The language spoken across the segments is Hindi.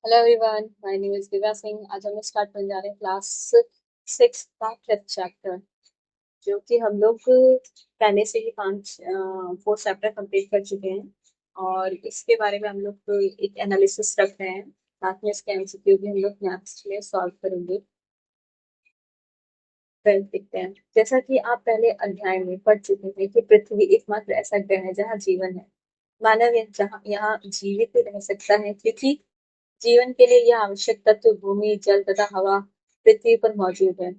Hello everyone, my name is Divya Singh. आज हम स्टार्ट करने जा रहे हैं क्लास 6 का 5th चैप्टर, जो कि हम लोग पहले से ही 4 चैप्टर कंप्लीट कर चुके हैं। और इसके बारे में हम लोग एक एनालिसिस रख रहे हैं। साथ में इसके एमसीक्यू भी हम लोग नेक्स्ट में सॉल्व करेंगे। फिर देखते हैं, जैसा कि आप पहले अध्याय में पढ़ चुके हैं कि पृथ्वी एकमात्र ऐसा ग्रह है जहाँ जीवन है। मानव जहाँ यहाँ जीवित रह सकता है क्योंकि जीवन के लिए यह आवश्यक तत्व भूमि, जल तथा हवा पृथ्वी पर मौजूद है।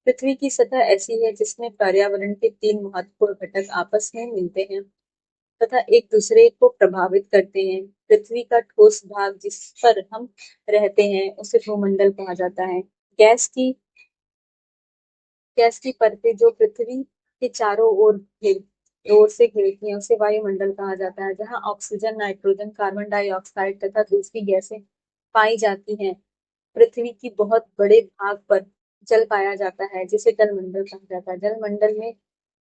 पृथ्वी की सतह ऐसी है जिसमें पर्यावरण के 3 महत्वपूर्ण घटक आपस में मिलते हैं तथा एक दूसरे को प्रभावित करते हैं। पृथ्वी का ठोस भाग जिस पर हम रहते हैं उसे भूमंडल कहा जाता है। गैस की गैस की परतें जो पृथ्वी के चारों ओर से घिरती हैं उसे वायुमंडल कहा जाता है, जहाँ ऑक्सीजन, नाइट्रोजन, कार्बन डाइऑक्साइड तथा दूसरी गैसें पाई जाती हैं। पृथ्वी की बहुत बड़े भाग पर जल पाया जाता है जिसे जलमंडल कहा जाता है। जलमंडल में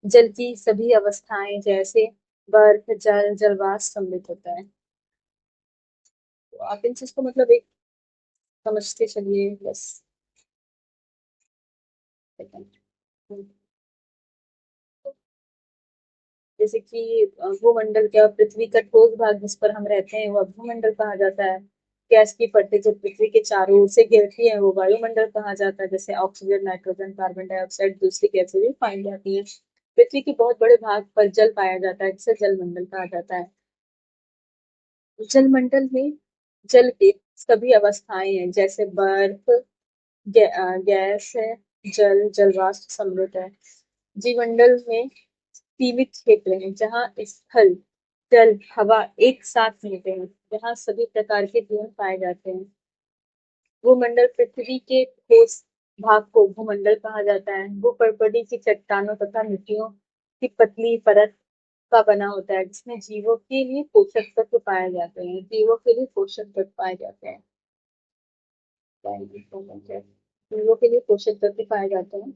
जल की सभी अवस्थाएं जैसे बर्फ, जल, जलवाष्प सम्मिलित होता है। तो आप इन चीज को मतलब एक समझते चलिए बस। जैसे कि भूमंडल क्या, पृथ्वी का ठोस भाग जिस पर हम रहते हैं वह भूमंडल कहा जाता है। गैस की परतें जो पृथ्वी के चारों ओर से घेरती है वो वायुमंडल कहा जाता है, जैसे ऑक्सीजन, नाइट्रोजन, कार्बन डाइऑक्साइड, दूसरी गैसें भी पाई जाती है। पृथ्वी के बहुत बड़े भाग पर जल पाया जाता है जिसे जलमंडल कहा जाता है। जलमंडल में जल की सभी अवस्थाएं हैं जैसे बर्फ, गैस है, जल, जलवाष्प सम्मिलित है। जीवमंडल में सीमित क्षेत्र है जहाँ स्थल, जल, हवा एक साथ मिलते हैं, जहाँ सभी प्रकार के जीवन पाए जाते हैं। भूमंडल पृथ्वी के ठोस भाग को भूमंडल कहा जाता है। भूपर्वती की चट्टानों तथा मिट्टियों की पतली परत का बना होता है जिसमें जीवों के लिए पोषक तत्व पाए जाते हैं। जीवों के लिए पोषक तत्व पाए जाते हैं। जीवों के लिए पोषक तत्व पाए जाते हैं।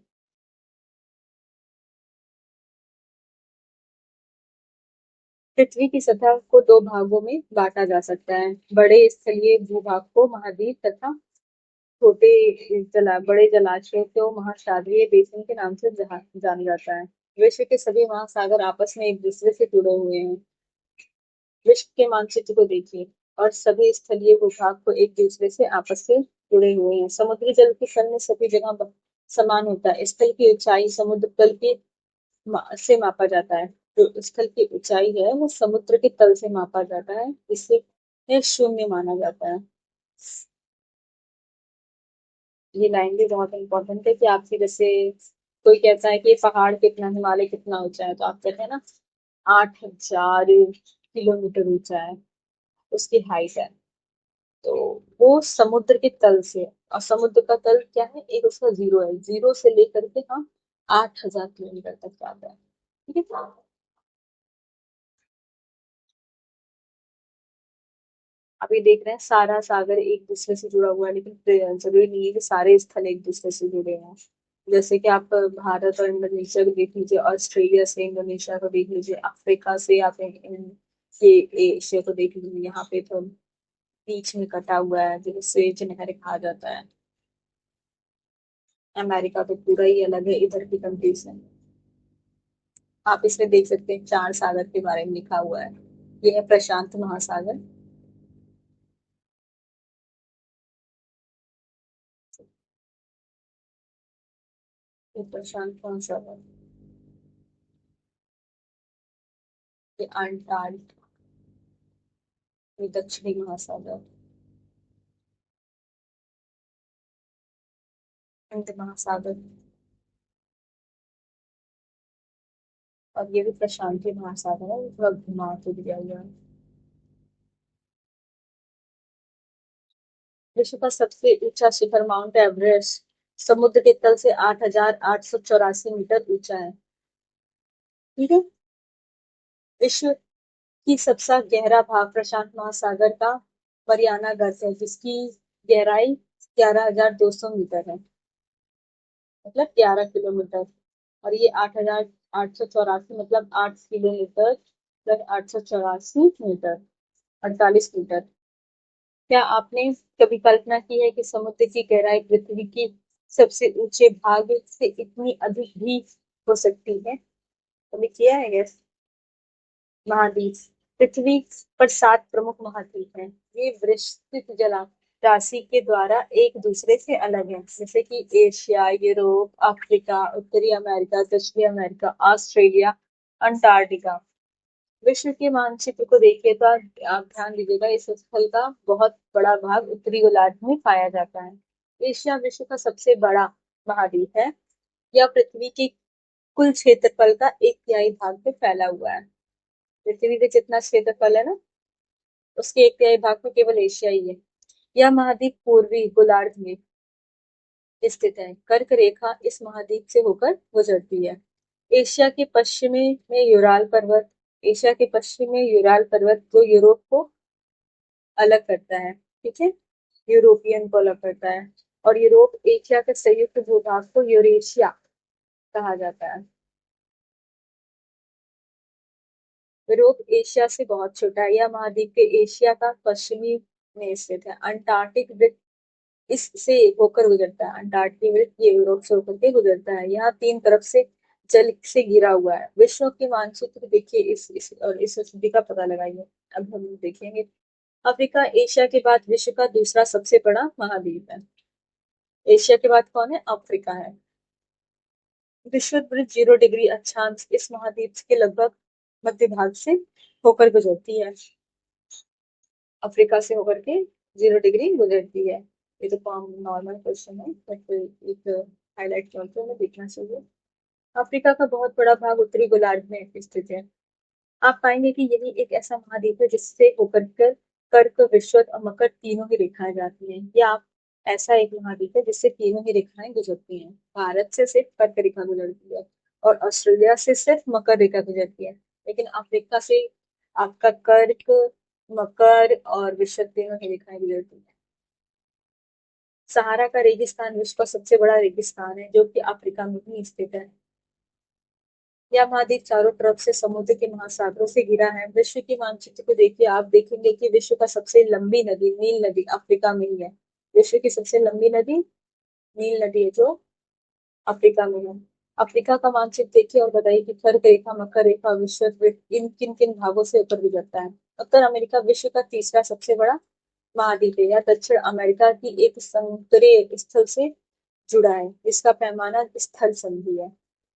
पृथ्वी की सतह को 2 भागों में बांटा जा सकता है। बड़े स्थलीय भूभाग को महाद्वीप तथा बड़े जलाशयों को महासागरीय बेसिन के नाम से जाना जाता है। विश्व के सभी महासागर आपस में एक दूसरे से जुड़े हुए हैं। विश्व के मानचित्र को देखिए और सभी स्थलीय भूभाग को एक दूसरे से आपस से जुड़े हुए हैं। समुद्री जल की स्तर में सभी जगह समान होता है। स्थल की ऊंचाई समुद्र तल की से मापा जाता है। जो स्थल की ऊंचाई है वो समुद्र के तल से मापा जाता है, इसे शून्य माना जाता है। ये लाइन भी बहुत इंपॉर्टेंट है कि आपकी जैसे कोई कहता है कि ये पहाड़ कितना, हिमालय कितना ऊंचा है, तो आप कहते हैं ना 8,000 किलोमीटर ऊंचा है, उसकी हाइट है। तो वो समुद्र के तल से है। और समुद्र का तल क्या है, एक उसका जीरो है, जीरो से लेकर के हम 8,000 किलोमीटर तक जाता है। ठीक है। अभी देख रहे हैं सारा सागर एक दूसरे से जुड़ा हुआ है, लेकिन जरूरी नहीं है कि सारे स्थल एक दूसरे से जुड़े हैं। जैसे कि आप भारत और इंडोनेशिया को देख लीजिए, ऑस्ट्रेलिया से इंडोनेशिया को देख लीजिए, अफ्रीका से आप ये एशिया को देख लीजिए। यहाँ पे तो बीच में कटा हुआ है जिसे नहर कहा जाता है। अमेरिका तो पूरा ही अलग है इधर की कंट्री से। आप इसमें देख सकते हैं 4 सागर के बारे में लिखा हुआ है। ये है प्रशांत महासागर। ये प्रशांत महासागर, ये अंटार्कटिका, ये दक्षिणी महासागर, हिंद महासागर, और ये भी प्रशांति महासागर है। ये थोड़ा घुमा के दिया हुआ है। विश्व का सबसे ऊंचा शिखर माउंट एवरेस्ट समुद्र के तल से 8,884 मीटर ऊंचा है। ठीक है। विश्व की सबसे गहरा भाग प्रशांत महासागर का मरियाना गर्त है जिसकी गहराई 11,200 मीटर है, मतलब 11 किलोमीटर। और ये 8,884 मतलब 8 किलोमीटर प्लस 884 मीटर, 48 मीटर। क्या आपने कभी कल्पना की है कि समुद्र की गहराई पृथ्वी की सबसे ऊंचे भाग से इतनी अधिक भी हो सकती है? कभी किया है गैस? महाद्वीप। पृथ्वी पर 7 प्रमुख महाद्वीप हैं। ये विस्तृत जला राशि के द्वारा एक दूसरे से अलग हैं, जैसे कि एशिया, यूरोप, अफ्रीका, उत्तरी अमेरिका, दक्षिणी अमेरिका, ऑस्ट्रेलिया, अंटार्कटिका। विश्व के मानचित्र को देखिए तो आप ध्यान दीजिएगा, इस स्थल का बहुत बड़ा भाग उत्तरी गोलार्ध में पाया जाता है। एशिया विश्व का सबसे बड़ा महाद्वीप है। यह पृथ्वी के कुल क्षेत्रफल का 1/3 भाग पे फैला हुआ है। पृथ्वी का जितना क्षेत्रफल है ना, उसके 1/3 भाग में केवल एशिया ही है। यह महाद्वीप पूर्वी गोलार्ध में स्थित है। कर्क रेखा इस महाद्वीप से होकर गुजरती है। एशिया के पश्चिमी में यूराल पर्वत एशिया के पश्चिम में यूराल पर्वत जो यूरोप को अलग करता है, ठीक है, यूरोपियन को अलग करता है। और यूरोप एशिया के संयुक्त भूभाग को यूरेशिया कहा जाता है। यूरोप एशिया से बहुत छोटा है। यह महाद्वीप के एशिया का पश्चिमी में स्थित है। अंटार्कटिक वृत्त इससे होकर गुजरता है। अंटार्कटिक वृत्त ये यूरोप से होकर के गुजरता है। यहाँ 3 तरफ से जल से घिरा हुआ है। विश्व के मानचित्र देखिए, इस स्थिति का पता लगाइए। अब हम देखेंगे। अफ्रीका एशिया के बाद विश्व का दूसरा सबसे बड़ा महाद्वीप है। एशिया के बाद कौन है? अफ्रीका है। विषुवत 0 डिग्री अक्षांश इस महाद्वीप के लगभग मध्य भाग से होकर गुजरती है। अफ्रीका से होकर के 0 डिग्री गुजरती है। ये तो नॉर्मल क्वेश्चन है, बट एक हाईलाइट करके हमें देखना चाहिए। अफ्रीका का बहुत बड़ा भाग उत्तरी गोलार्ध में स्थित है। आप पाएंगे कि यही एक ऐसा महाद्वीप है जिससे होकर कर कर्क, विषुवत और मकर तीनों ही रेखाएं जाती हैं। या आप ऐसा एक महाद्वीप है जिससे तीनों ही रेखाएं गुजरती हैं। भारत से सिर्फ कर्क रेखा गुजरती है और ऑस्ट्रेलिया से सिर्फ मकर रेखा गुजरती है। लेकिन अफ्रीका से आपका कर्क, मकर और विषुवत तीनों ही रेखाएं गुजरती हैं। सहारा का रेगिस्तान विश्व का सबसे बड़ा रेगिस्तान है, जो कि अफ्रीका में ही स्थित है। यह महाद्वीप चारों तरफ से समुद्र के महासागरों से घिरा है। विश्व के मानचित्र को देखिए, आप देखेंगे कि विश्व का सबसे लंबी नदी नील नदी अफ्रीका में ही है। विश्व की सबसे लंबी नदी नील नदी है, जो अफ्रीका में है। अफ्रीका का मानचित्र देखिए और बताइए कि कर्क रेखा, मकर रेखा, विषुवत इन किन किन भागों से ऊपर गुजरता है। उत्तर अमेरिका विश्व का तीसरा सबसे बड़ा महाद्वीप है। यह दक्षिण अमेरिका की एक समुद्री स्थल से जुड़ा है। इसका पैमाना स्थल संधि है।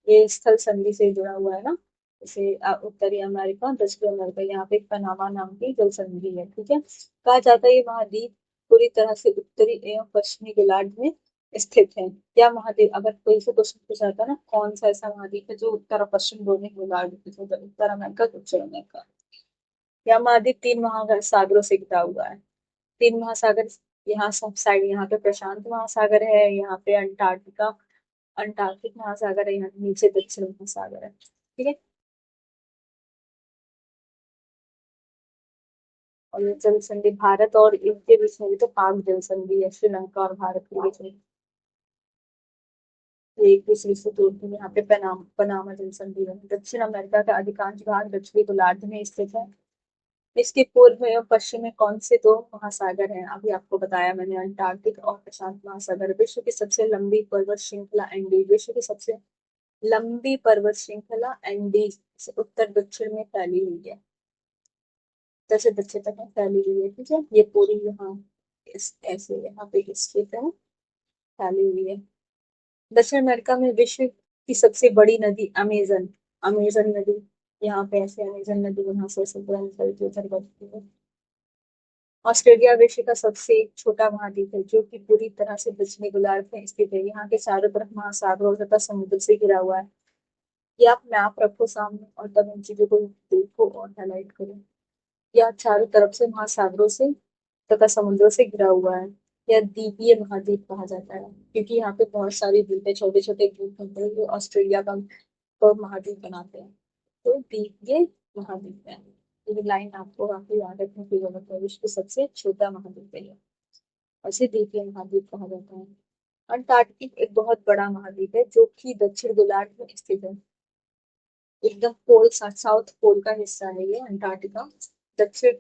ये स्थल संधि से जुड़ा हुआ है ना, जैसे उत्तरी अमेरिका, दक्षिणी अमेरिका, यहाँ पे पनामा नाम की जल संधि है, ठीक है। कहा जाता है ये महाद्वीप पूरी तरह से उत्तरी एवं पश्चिमी गोलार्ध में स्थित है। या महाद्वीप, अगर कोई से क्वेश्चन पूछा जाता है ना, कौन सा ऐसा महाद्वीप है जो उत्तर और पश्चिम दोनों गोलार्ध में स्थित है? उत्तर अमेरिका, दक्षिण अमेरिका। यह महाद्वीप 3 महासागरों से घिरा हुआ है। 3 महासागर, यहाँ सब साइड, यहाँ पे प्रशांत महासागर है, यहाँ पे अंटार्कटिक महासागर है, यहाँ नीचे दक्षिण महासागर है, ठीक है। और ये जल संधि भारत और इनके बीच में भी तो पाक जल संधि है, श्रीलंका और भारत के बीच में। ये एक दूसरे से जोड़ती है। यहाँ पे पनामा जल संधि है। दक्षिण अमेरिका का अधिकांश भाग दक्षिणी गोलार्ध में स्थित है। इसके पूर्व में और पश्चिम में कौन से 2 महासागर हैं? अभी आपको बताया मैंने, अंटार्कटिक और प्रशांत महासागर। विश्व की सबसे लंबी पर्वत श्रृंखला एंडीज विश्व की सबसे लंबी पर्वत श्रृंखला एंडीज से उत्तर दक्षिण में फैली हुई है। उत्तर से दक्षिण तक में फैली हुई है, ठीक है। ये पूरी यहाँ ऐसे यहाँ पे स्थित है, फैली हुई है। दक्षिण अमेरिका में विश्व की सबसे बड़ी नदी अमेजन अमेजन नदी, यहाँ पे ऐसे अमेजन नदी यहाँ से पूरा निकल के उधर बहती है। ऑस्ट्रेलिया विश्व का सबसे छोटा महाद्वीप है, जो कि पूरी तरह से दक्षिणी गोलार्ध में स्थित है। यहाँ के चारों तरफ महासागरों तथा समुद्र से घिरा हुआ है। ये आप मैप रखो सामने और तब इन चीजों को देखो और हाईलाइट करो। यह चारों तरफ से महासागरों से तथा समुद्रों से घिरा हुआ है। यह द्वीपीय महाद्वीप कहा जाता है, क्योंकि यहाँ पे बहुत सारी द्वीप है, छोटे छोटे द्वीप होते हैं जो ऑस्ट्रेलिया का को महाद्वीप बनाते हैं। तो द्वीपीय महाद्वीप है। ये लाइन आपको काफी याद रखने की जरूरत है। विश्व का सबसे छोटा महाद्वीप है ये, इसे द्वीपीय महाद्वीप कहा जाता है। अंटार्कटिक एक बहुत बड़ा महाद्वीप है, जो कि दक्षिण गोलार्ध में स्थित है। एकदम पोल साउथ पोल का हिस्सा है ये अंटार्कटिका। दक्षिण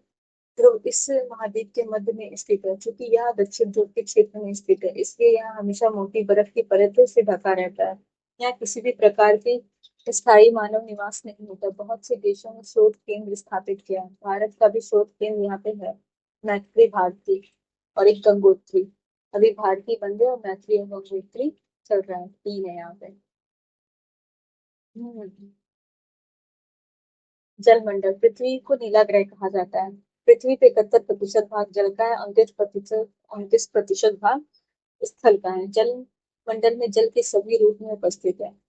ध्रुव इस महाद्वीप के मध्य में स्थित है। क्योंकि यह दक्षिण ध्रुव के क्षेत्र में स्थित है, इसलिए यहाँ हमेशा मोटी बर्फ की परत से ढका रहता है। यहाँ किसी भी प्रकार की स्थायी मानव निवास नहीं होता। बहुत से देशों में शोध केंद्र स्थापित किया है। भारत का भी शोध केंद्र यहाँ पे है, मैत्री भारती और एक गंगोत्री। अभी भारती बंद है और मैत्री और गंगोत्री चल रहा है, तीन है यहाँ पे। हम्म। जलमंडल पृथ्वी को नीला ग्रह कहा जाता है। पृथ्वी पे 71% भाग जल का है, 29% भाग स्थल का है। जल मंडल में जल के सभी रूप में उपस्थित है।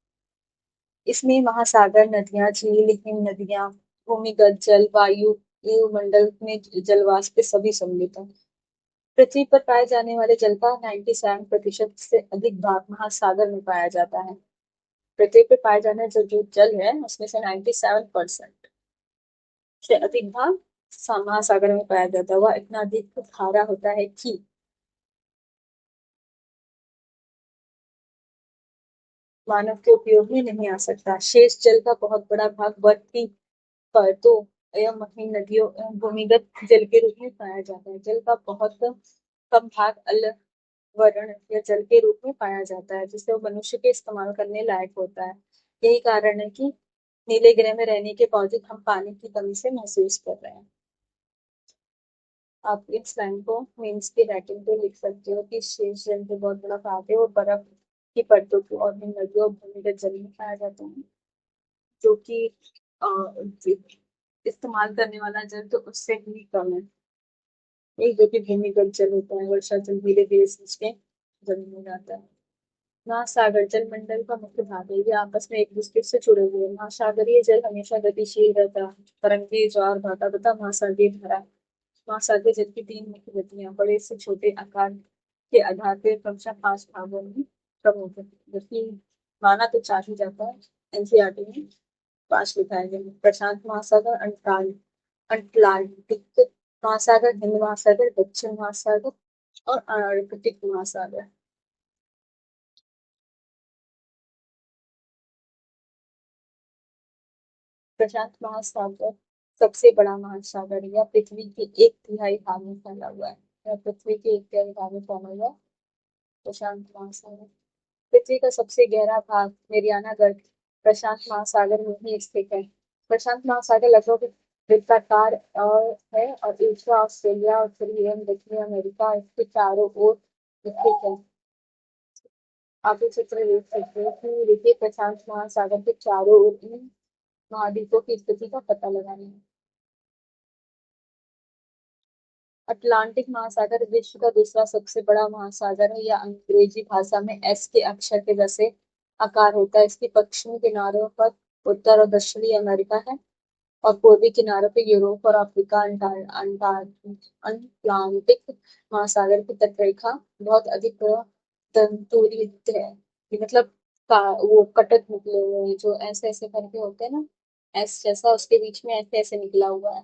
इसमें महासागर, नदियां, झील, हिम नदियां, भूमिगत जल, वायु, मंडल में जलवाष्प सभी सम्मिलित है। पृथ्वी पर पाए जाने वाले जल का 97% से अधिक भाग महासागर में पाया जाता है। पृथ्वी पर पाए जाने जो जो जल है उसमें से 97% से अधिक भाग महासागर में पाया जाता है। वह इतना अधिक खारा होता है कि मानव के उपयोग में नहीं आ सकता। शेष जल का बहुत बड़ा भाग बर्फ की परतों एवं महीन नदियों एवं भूमिगत जल के रूप में पाया जाता है। जल का बहुत कम भाग वर्ण या जल के रूप में पाया जाता है, जिसे वो मनुष्य के इस्तेमाल करने लायक होता है। यही कारण है कि नीले ग्रह में रहने के बावजूद हम पानी की कमी से महसूस कर रहे हैं। आप इस लाइन को मीन्स की राइटिंग पे लिख सकते हो कि शेष जल के बहुत बड़ा भाग है वो बर्फ की परतों की और इन नदियों और भूमिगत जल में पाया जाता है, जो कि इस्तेमाल करने वाला जल तो उससे भी कम है। एक जो कि भूमिगत जल होता है, वर्षा जल धीरे धीरे सींच के जमीन में जाता है। महासागर जल मंडल का मुख्य भाग है। ये आपस में एक दूसरे से जुड़े हुए हैं। महासागरीय जल हमेशा गतिशील रहता है, तरंगे, ज्वार भाटा तथा महासागरीय धारा। महासागरीय जल की तीन मुख्य गतियां बड़े से छोटे आकार के आधार पर क्रमशः 5 भागों में प्रमुख है, जबकि माना तो 4 ही जाता है। एनसीईआरटी में 5 लिखा है, जैसे प्रशांत महासागर, अटलांटिक महासागर, हिंद महासागर, दक्षिण महासागर और आर्कटिक महासागर। प्रशांत महासागर सबसे बड़ा महासागर है। यह पृथ्वी के 1/3 भाग में फैला हुआ है। यह पृथ्वी के 1/3 भाग में फैला हुआ है, प्रशांत महासागर। पृथ्वी का सबसे गहरा भाग मेरियाना गर्त प्रशांत महासागर में ही स्थित है। प्रशांत महासागर लगभग वृत्ताकार और है और एशिया, ऑस्ट्रेलिया, उत्तरी एवं दक्षिणी अमेरिका इसके चारों ओर स्थित है। आप ये चित्र देख सकते हो कि देखिए प्रशांत महासागर के चारों ओर इन महाद्वीपों की स्थिति का पता लगाना है। अटलांटिक महासागर विश्व का दूसरा सबसे बड़ा महासागर है। यह अंग्रेजी भाषा में एस के अक्षर के जैसे आकार होता है। इसके पश्चिमी किनारों पर उत्तर और दक्षिणी अमेरिका है और पूर्वी किनारों पर यूरोप और अफ्रीका। अटलांटिक महासागर की तटरेखा बहुत अधिक तंतुरित है, कि मतलब वो कटक निकले हुए हैं जो ऐसे ऐसे करके होते हैं ना, एस जैसा उसके बीच में ऐसे ऐसे निकला हुआ है।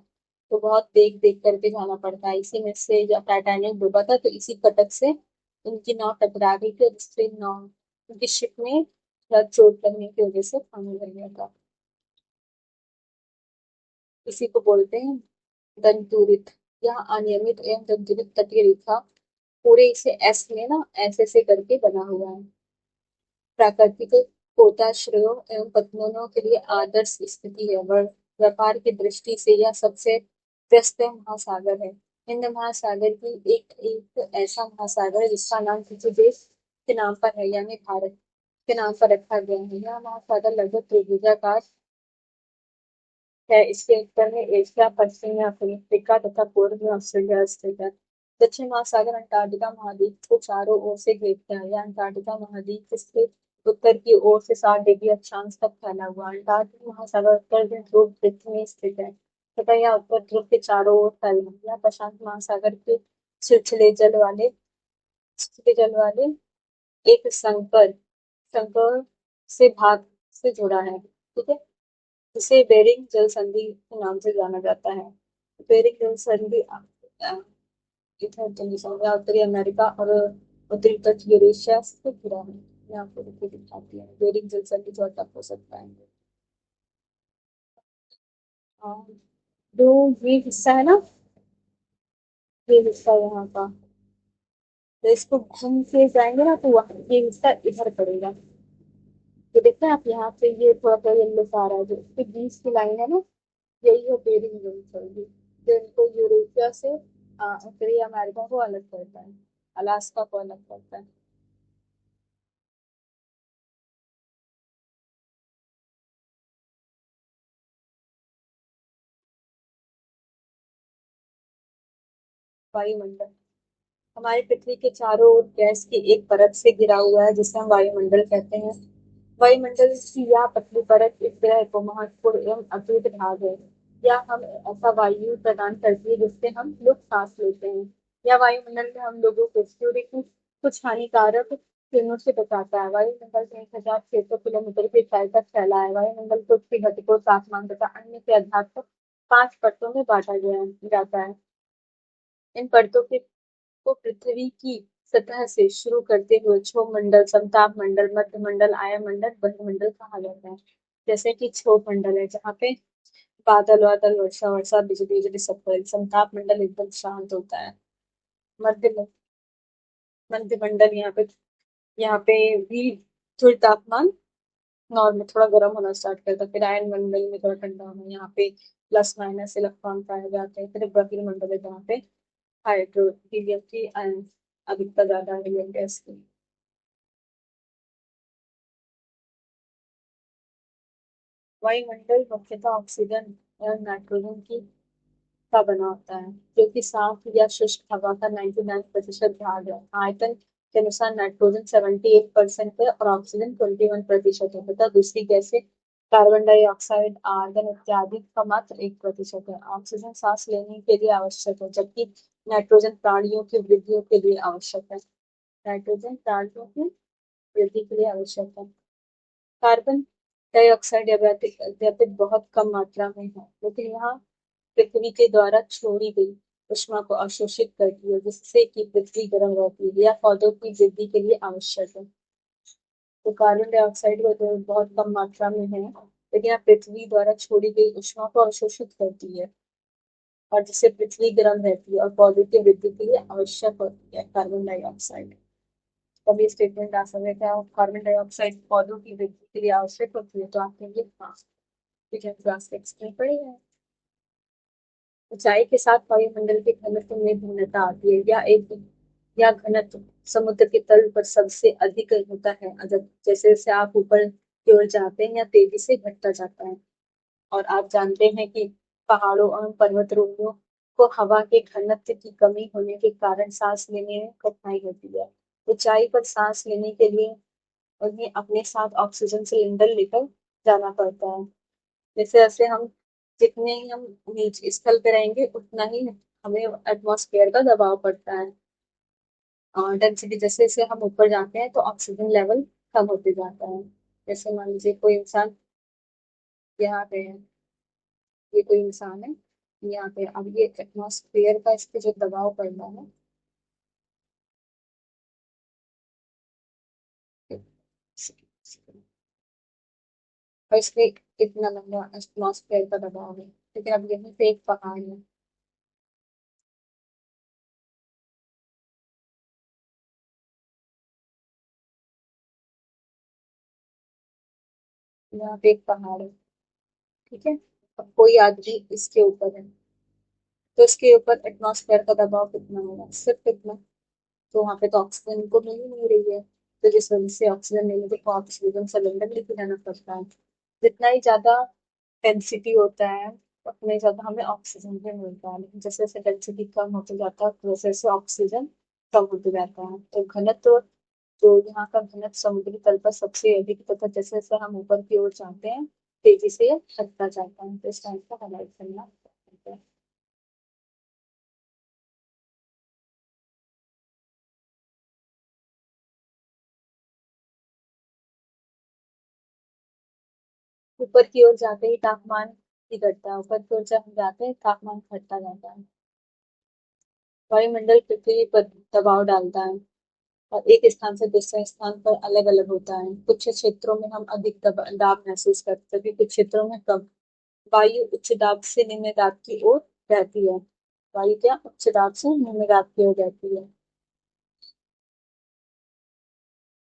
तो बहुत देख देख करके जाना पड़ता है। इसी में से जब टाइटैनिक डूबा था तो इसी कटक से उनकी नाव टकरा गई थी और इससे नाव उनकी शिप में थोड़ा चोट लगने की वजह से पानी भर गया था। इसी को बोलते हैं दंतुरित। यह अनियमित एवं दंतुरित तटीय रेखा पूरे इसे एस में ना ऐसे ऐसे करके बना हुआ है। प्राकृतिक पोताश्रयों एवं पतनों के लिए आदर्श स्थिति है। व्यापार की दृष्टि से यह सबसे व्यस्त महासागर है। हिंद महासागर की एक ऐसा महासागर है जिसका नाम किसी देश के नाम पर है, यानी भारत के नाम पर रखा गया है। यह महासागर लगभग त्रिभुजाकार है। इसके उत्तर में एशिया, पश्चिम में अफ्रीका तथा पूर्व में ऑस्ट्रेलिया स्थित है। दक्षिण महासागर अंटार्कटिका महाद्वीप को चारों ओर से घेरता है। यह अंटार्कटिका महाद्वीप से उत्तर की ओर से 60 डिग्री अक्षांश तक फैला हुआ है। अंटार्कटिक महासागर उत्तर ध्रुव वृत्त में स्थित है तथा यह उत्तर ध्रुव के चारों ओर फैला है। यह प्रशांत महासागर के छिछले जल वाले छिछले जल वाले एक संकर से भाग से जुड़ा है, ठीक है, जिसे बेरिंग जल संधि के नाम से जाना जाता है। बेरिंग जल संधि इधर उत्तरी अमेरिका और उत्तरी तट यूरेशिया से घिरा है। मैं आपको लिख दिखाती हूँ बेरिंग जल संधि जो टफ हो सकता है। हाँ, जो ये हिस्सा है ना, ये हिस्सा यहाँ का, तो इसको घूम के जाएंगे ना तो वहाँ ये हिस्सा इधर पड़ेगा। तो देखते हैं आप यहाँ पे ये थोड़ा सा येलो सा आ रहा है, जो इसके बीच की लाइन है ना, यही है बेरिंग रेंज होगी, जो इनको यूरोपिया से उत्तरी अमेरिका को अलग करता है, अलास्का को अलग करता है। वायुमंडल हमारी पृथ्वी के चारों ओर गैस की एक परत से घिरा हुआ है, जिसे हम वायुमंडल कहते हैं। वायुमंडल की यह पतली परत इस ग्रह को महत्वपूर्ण एवं अटूट भाग है। यह हम ऐसा वायु प्रदान करती है जिससे हम लोग सांस लेते हैं। यह वायुमंडल में हम लोगों को सूर्य की कुछ हानिकारक किरणों से बचाता है। वायुमंडल में 1600 किलोमीटर की ऊंचाई तक फैला है। वायुमंडल को उसके घटकों, तापमान तथा अन्य के आधार पर 5 परतों में बांटा गया जाता है। इन परतों के को पृथ्वी की सतह से शुरू करते हुए क्षोभ मंडल, समताप मंडल, मध्य मंडल, आयमंडल, बहिर्मंडल कहा जाता है। जैसे कि क्षोभ मंडल है जहाँ पे बादल वादल, वर्षा वर्षा, बिजली बिजली सब कुछ। समताप मंडल एकदम शांत होता है। मध्य मध्य मंडल यहाँ पे भी थोड़ी तापमान नॉर्मल, थोड़ा गर्म होना स्टार्ट करता है। फिर आयन मंडल में थोड़ा ठंडा होना, यहाँ पे प्लस माइनस इलेक्ट्रॉन पाए जाते हैं। फिर बहिर्मंडल है जहाँ पे हाइड्रो हीलियम की अधिकता ज्यादा है, हीलियम गैस की। वायुमंडल मुख्यतः ऑक्सीजन और नाइट्रोजन की का बना होता है, जो कि साफ या शुष्क हवा का 99% भाग है। आयतन के अनुसार नाइट्रोजन 78% है और ऑक्सीजन 21% है, तथा दूसरी गैसें कार्बन डाइऑक्साइड, आर्गन इत्यादि का मात्र 1% है। ऑक्सीजन सांस लेने के लिए आवश्यक है, जबकि नाइट्रोजन प्राणियों की वृद्धियों के लिए आवश्यक है। नाइट्रोजन प्राणियों की वृद्धि के लिए आवश्यक है। कार्बन डाइऑक्साइड अत्यधिक बहुत कम मात्रा में है, लेकिन यहाँ पृथ्वी के द्वारा छोड़ी गई ऊष्मा को अवशोषित करती है, जिससे कि पृथ्वी गर्म रहती है। यह पौधों की वृद्धि के लिए आवश्यक है। तो कार्बन डाइऑक्साइड को तो बहुत कम मात्रा में है, लेकिन यह पृथ्वी द्वारा छोड़ी गई ऊष्मा को अवशोषित करती है, और जिससे पृथ्वी गर्म रहती है और पौधों की वृद्धि के लिए आवश्यक होती है कार्बन डाइऑक्साइड। तब ये स्टेटमेंट आ सकता है क्या कार्बन डाइऑक्साइड पौधों की वृद्धि के लिए आवश्यक होती है, तो आप कहेंगे हाँ। ठीक है, क्लास का एक्सप्लेन पढ़िए। ऊंचाई के साथ वायुमंडल के घनत्व में भिन्नता आती है, या घनत्व समुद्र के तल पर सबसे अधिक होता है। जब जैसे जैसे आप ऊपर की ओर जाते हैं या तेजी से घटता जाता है। और आप जानते हैं कि पहाड़ों और पर्वतारोहियों को हवा के घनत्व की कमी होने के कारण सांस लेने में कठिनाई होती है। ऊंचाई पर सांस लेने के लिए उन्हें अपने साथ ऑक्सीजन सिलेंडर लेकर जाना पड़ता है। जैसे जैसे हम जितने ही हम नीचे स्थल पे रहेंगे उतना ही हमें एटमॉस्फेयर का दबाव पड़ता है। और डेंसिटी जैसे जैसे हम ऊपर जाते हैं तो ऑक्सीजन लेवल कम होते जाता है। जैसे मान लीजिए कोई इंसान यहाँ पे है, ये कोई इंसान है यहाँ पे, अब ये एटमॉस्फेयर का इस पे जो दबाव पड़ रहा है, और इसमें इतना लंबा एटमॉस्फेयर का दबाव है। लेकिन अब यहीं पे एक पहाड़ है, यहाँ पे एक पहाड़ है। ठीक है, अब कोई आदमी इसके ऊपर है, तो इसके ऊपर एटमॉस्फेयर का दबाव कितना होगा, सिर्फ इतना। तो वहां पे तो ऑक्सीजन को मिल ही नहीं रही है, तो जिस वजह से ऑक्सीजन लेने के ऑक्सीजन सिलेंडर लेके जाना पड़ता है। जितना ही ज्यादा डेंसिटी होता है उतना ही ज्यादा हमें ऑक्सीजन भी मिलता है, लेकिन जैसे जैसे डेंसिटी कम होते जाता है वैसे वैसे ऑक्सीजन कम होते जाता है। तो घनत्व, जो यहाँ का घनत्व समुद्री तल पर सबसे अधिक, तथा जैसे जैसे हम ऊपर की ओर जाते हैं तेजी से यह घटता जाता है। तो इस टाइप का हाइलाइट करना है। ऊपर की ओर जाते ही तापमान ही घटता है, ऊपर की ओर जब हम जाते हैं तापमान घटता जाता है। वायुमंडल पृथ्वी पर दबाव डालता है और एक स्थान से दूसरे स्थान पर अलग अलग होता है। कुछ क्षेत्रों में हम अधिक दाब महसूस करते हैं, कुछ क्षेत्रों में कम। वायु उच्च दाब से निम्न दाब की ओर बहती है। वायु क्या उच्च दाब से निम्न हो जाती है।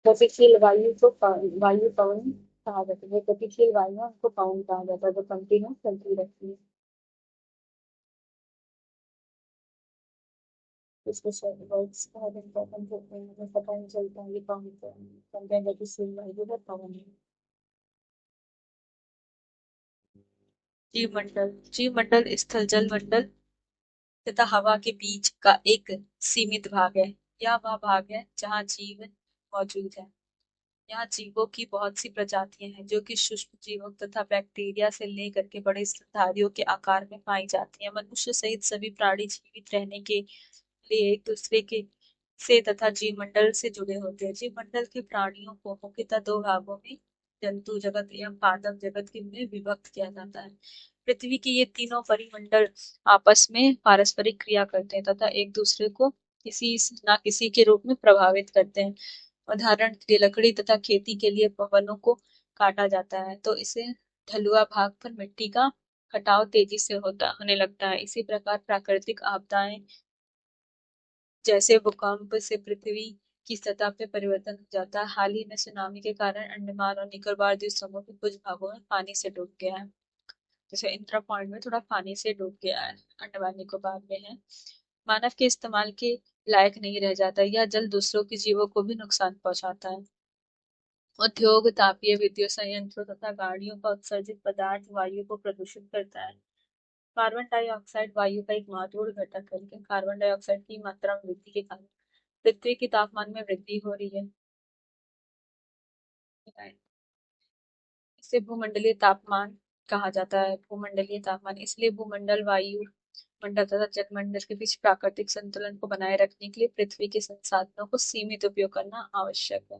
गतिशील वायु को वायु पवन कहा जाता है। गतिशील वायु उनको पवन कहा जाता है, जो कंटिन्यू चलती रहती है। इसके वर्ड्स बहुत इंपॉर्टेंट होते हैं, हमें पता नहीं चलता ये कौन है गतिशील वायु है पवन है। जीवमंडल, जीवमंडल स्थल जल मंडल तथा हवा के बीच का एक सीमित भाग है। यह वह भाग है जहाँ जीवन मौजूद है। यहाँ जीवों की बहुत सी प्रजातियां हैं, जो कि सूक्ष्म जीवों तथा बैक्टीरिया से लेकर के बड़े स्तनधारियों के आकार में पाई जाती हैं। मनुष्य सहित सभी प्राणी जीवित रहने के लिए एक दूसरे के से तथा जीवमंडल से जुड़े होते हैं। जीवमंडल के प्राणियों को मुख्यतः दो भागों में, जंतु जगत एवं पादप जगत के में विभक्त किया जाता है। पृथ्वी के ये तीनों परिमंडल आपस में पारस्परिक क्रिया करते हैं तथा एक दूसरे को किसी ना किसी के रूप में प्रभावित करते हैं। उदाहरण के लिए लकड़ी तथा खेती के लिए वनों को काटा जाता है तो इसे ढलुआ भाग पर मिट्टी का कटाव तेजी से होने लगता है। इसी प्रकार प्राकृतिक आपदाएं जैसे भूकंप से पृथ्वी की सतह पे परिवर्तन हो जाता है। हाल ही में सुनामी के कारण अंडमान और निकोबार द्वीप समूह के कुछ भागों में पानी से डूब गया है। जैसे इंदिरा पॉइंट में थोड़ा पानी से डूब गया है, अंडमान निकोबार में है। मानव के इस्तेमाल के लायक नहीं रह जाता, यह जल दूसरों के जीवों को भी नुकसान पहुंचाता है। उद्योग, तापीय विद्युत संयंत्रों तथा गाड़ियों का उत्सर्जित पदार्थ वायु को प्रदूषित करता है। कार्बन डाइऑक्साइड वायु का एक महत्वपूर्ण घटक है, लेकिन कार्बन डाइऑक्साइड की मात्रा में वृद्धि के कारण पृथ्वी के तापमान में वृद्धि हो रही है। इसे भूमंडलीय तापमान कहा जाता है। भूमंडलीय तापमान इसलिए भूमंडल, वायु मंडल तथा जलमंडल के बीच प्राकृतिक संतुलन को बनाए रखने के लिए पृथ्वी के संसाधनों को सीमित उपयोग करना आवश्यक है।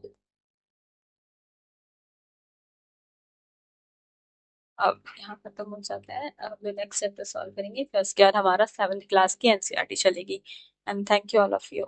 अब यहाँ खत्म हो जाता है। अब नेक्स्ट चैप्टर सॉल्व करेंगे। फिर उसके बाद हमारा 7th क्लास की एनसीईआरटी चलेगी। And thank you all of you.